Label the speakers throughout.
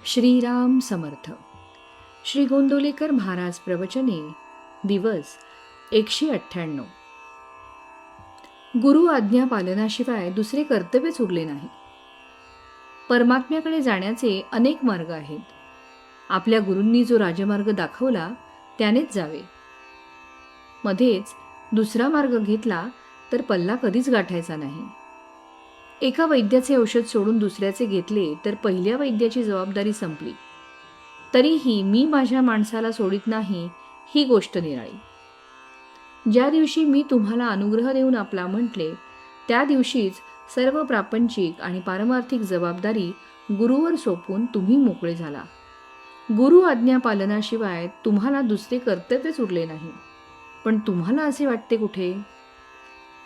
Speaker 1: श्रीराम समर्थ. श्री गोंदवलेकर महाराज प्रवचने दिवस 198. गुरु आज्ञा पालनाशिवाय दुसरे कर्तव्यच उरले नाही. परमात्म्याकडे जाण्याचे अनेक मार्ग आहेत. आपल्या गुरूंनी जो राजमार्ग दाखवला त्यानेच जावे. मध्येच दुसरा मार्ग घेतला तर पल्ला कधीच गाठायचा नाही. एका वैद्याचे औषध सोडून दुसऱ्याचे घेतले तर पहिल्या वैद्याची जबाबदारी संपली. तरीही मी माझ्या माणसाला सोडित नाही ही गोष्ट निराळी. ज्या दिवशी मी तुम्हाला अनुग्रह देऊन आपला म्हटले त्या दिवशीच सर्व प्रापंचिक आणि पारमार्थिक जबाबदारी गुरुवर सोपवून तुम्ही मोकळे झाला. गुरु आज्ञा पालनाशिवाय तुम्हाला दुसरे कर्तव्यच उरले नाही. पण तुम्हाला असे वाटते कुठे?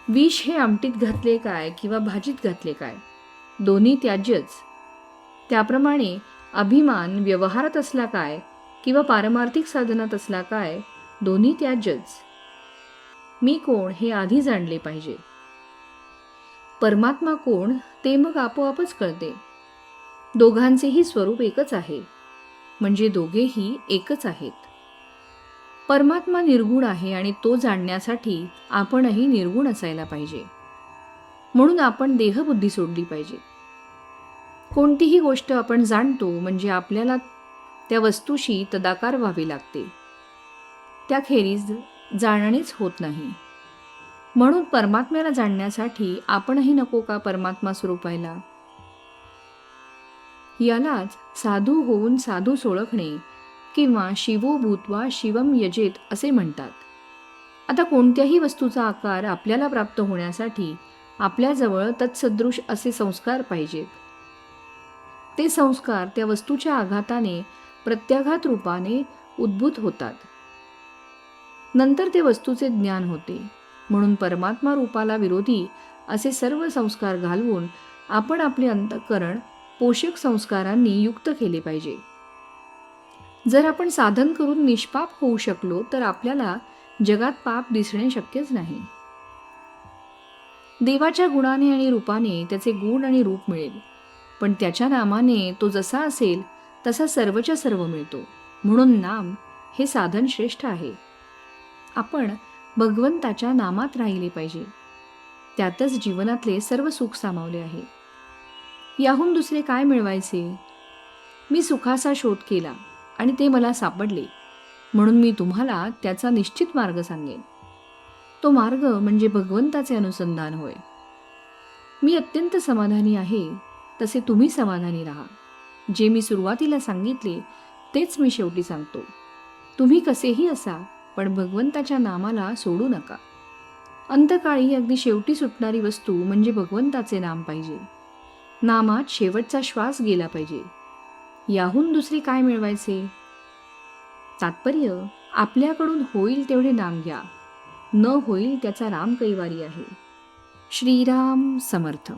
Speaker 1: विष हे आमटीत घातले काय किंवा भाजीत घातले काय, दोन्ही त्याज्यच. त्याप्रमाणे अभिमान व्यवहारात असला काय किंवा पारमार्थिक साधनात असला काय, दोन्ही त्याज्यच. मी कोण हे आधी जाणले पाहिजे. परमात्मा कोण ते मग आपोआपच कळते. दोघांचेही स्वरूप एकच आहे, म्हणजे दोघेही एकच आहेत. परमात्मा निर्गुण आहे आणि तो जाणण्यासाठी आपणही निर्गुण असायला पाहिजे. म्हणून आपण देहबुद्धी सोडली पाहिजे. कोणतीही गोष्ट आपण जाणतो म्हणजे आपल्याला त्या वस्तूशी तदाकार व्हावे लागते. त्याखेरीज जाणणेच होत नाही. म्हणून परमात्म्याला जाणण्यासाठी आपणही नको का परमात्मा स्वरूपायला? यालाच साधू होऊन साधूस ओळखणे किंवा शिवो भूत्वा शिवम यजेत असे म्हणतात. आता कोणत्याही वस्तूचा आकार आपल्याला प्राप्त होण्यासाठी आपल्याजवळ तत्सदृश असे संस्कार पाहिजेत. ते संस्कार त्या वस्तूच्या आघाताने प्रत्याघात रूपाने उद्भूत होतात. नंतर ते वस्तूचे ज्ञान होते. म्हणून परमात्मा रूपाला विरोधी असे सर्व संस्कार घालवून आपण आपले अंतःकरण पोषक संस्कारांनी युक्त केले पाहिजे. जर आपण साधन करून निष्पाप होऊ शकलो तर आपल्याला जगात पाप दिसणे शक्यच नाही. देवाच्या गुणाने आणि रूपाने त्याचे गुण आणि रूप मिळेल, पण त्याच्या नामाने तो जसा असेल तसा सर्वच्या सर्व मिळतो. म्हणून नाम हे साधन श्रेष्ठ आहे. आपण भगवंताच्या नामात राहिले पाहिजे. त्यातच जीवनातले सर्व सुख सामावले आहे. याहून दुसरे काय मिळवायचे? मी सुखाचा शोध केला आणि ते मला सापडले, म्हणून मी तुम्हाला त्याचा निश्चित मार्ग सांगेन. तो मार्ग म्हणजे भगवंताचे अनुसंधान होय. मी अत्यंत समाधानी आहे, तसे तुम्ही समाधानी राहा. जे मी सुरुवातीला सांगितले तेच मी शेवटी सांगतो. तुम्ही कसेही असा, पण भगवंताच्या नामाला सोडू नका. अंतकाळी अगदी शेवटी सुटणारी वस्तू म्हणजे भगवंताचे नाम पाहिजे. नामात शेवटचा श्वास गेला पाहिजे. याहून दुसरे काय मिळवायचे? तात्पर्य, आपल्याकडून होईल तेवढे नाम घ्या, न होईल त्याचा राम कैवारी आहे. श्रीराम समर्थ.